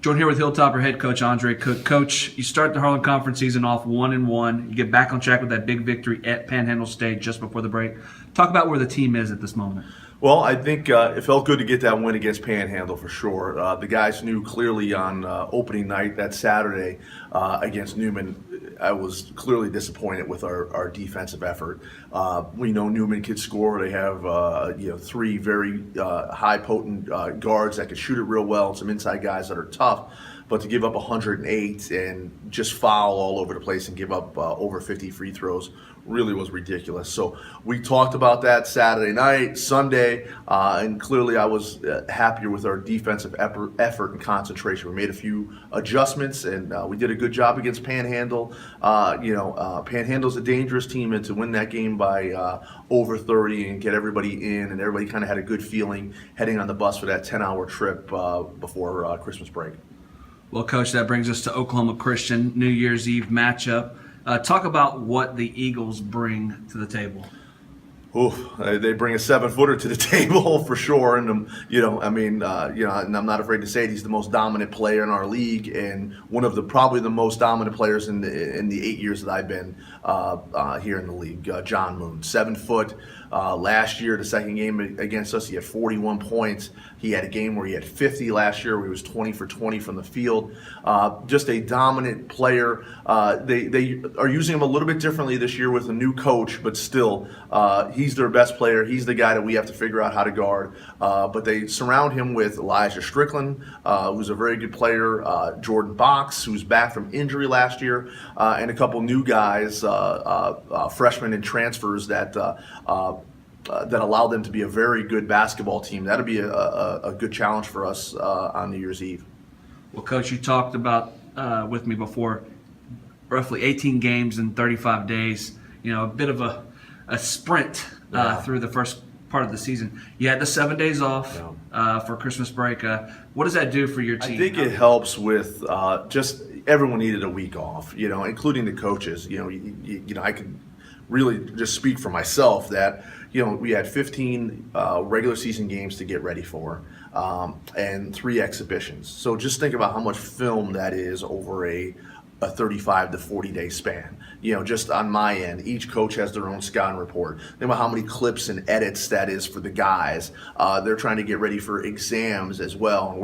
Joined here with Hilltopper head coach Andre Cook. Coach, you start the Harlan Conference season off 1-1. You get back on track with that big victory at Panhandle State just before the break. Talk about where the team is at this moment. Well, I think it felt good to get that win against Panhandle for sure. The guys knew clearly on opening night that Saturday against Newman. I was clearly disappointed with our defensive effort. We know Newman could score. They have three very high potent guards that can shoot it real well, and some inside guys that are tough. But to give up 108 and just foul all over the place and give up over 50 free throws really was ridiculous. So we talked about that Saturday night, Sunday, and clearly I was happier with our defensive effort and concentration. We made a few adjustments, and we did a good job against Panhandle. Panhandle's a dangerous team, and to win that game by over 30 and get everybody in, and everybody kind of had a good feeling heading on the bus for that 10-hour trip before Christmas break. Well, Coach, that brings us to Oklahoma Christian, New Year's Eve matchup. Talk about what the Eagles bring to the table. Oof, they bring a 7-footer to the table for sure, and and I'm not afraid to say it. He's the most dominant player in our league, and one of probably the most dominant players in the 8 years that I've been here in the league. John Moon, 7 foot. Last year, the second game against us, he had 41 points. He had a game where he had 50 last year, where he was 20 for 20 from the field. Just a dominant player. They are using him a little bit differently this year with a new coach, but still, he's their best player. He's the guy that we have to figure out how to guard. But they surround him with Elijah Strickland, who's a very good player, Jordan Box, who's back from injury last year, and a couple new guys, freshmen and transfers that allow them to be a very good basketball team. That'll be a good challenge for us on New Year's Eve. Well, Coach, you talked about with me before, roughly 18 games in 35 days. A bit of a sprint through the first part of the season. You had the 7 days off for Christmas break. What does that do for your team? I think it helps with just everyone needed a week off, including the coaches. I could really just speak for myself that we had 15 regular season games to get ready for, and 3 exhibitions. So just think about how much film that is over a 35 to 40 day span. Just on my end, each coach has their own scouting report. Think about how many clips and edits that is for the guys. They're trying to get ready for exams as well.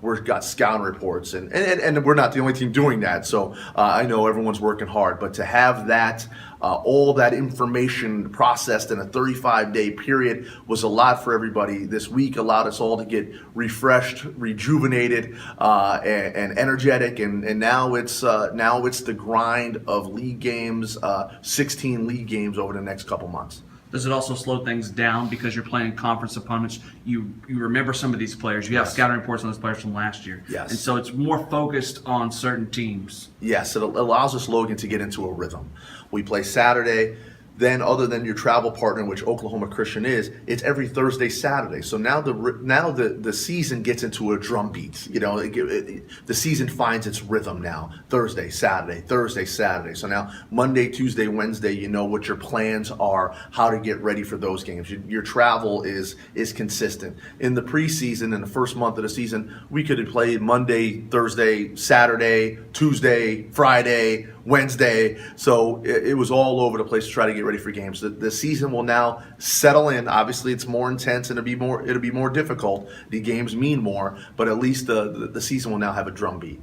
We've got scouting reports, and we're not the only team doing that. So I know everyone's working hard, but to have that all that information processed in a 35-day period was a lot for everybody. This week allowed us all to get refreshed, rejuvenated, and energetic. And now it's the grind of league games, 16 league games over the next couple months. Does it also slow things down because you're playing conference opponents? You remember some of these players. You have scouting reports on those players from last year. Yes. And so it's more focused on certain teams. Yes, it allows us, Logan, to get into a rhythm. We play Saturday. Then, other than your travel partner, which Oklahoma Christian is, it's every Thursday, Saturday. So now the season gets into a drum beat. The season finds its rhythm now. Thursday, Saturday. So now Monday, Tuesday, Wednesday, you know what your plans are, how to get ready for those games. Your travel is consistent. In the preseason, in the first month of the season, we could have played Monday, Thursday, Saturday, Tuesday, Friday, Wednesday. So it was all over the place to try to get ready for games. The season will now settle in. Obviously, it's more intense and it'll be more difficult. The games mean more, but at least the season will now have a drum beat.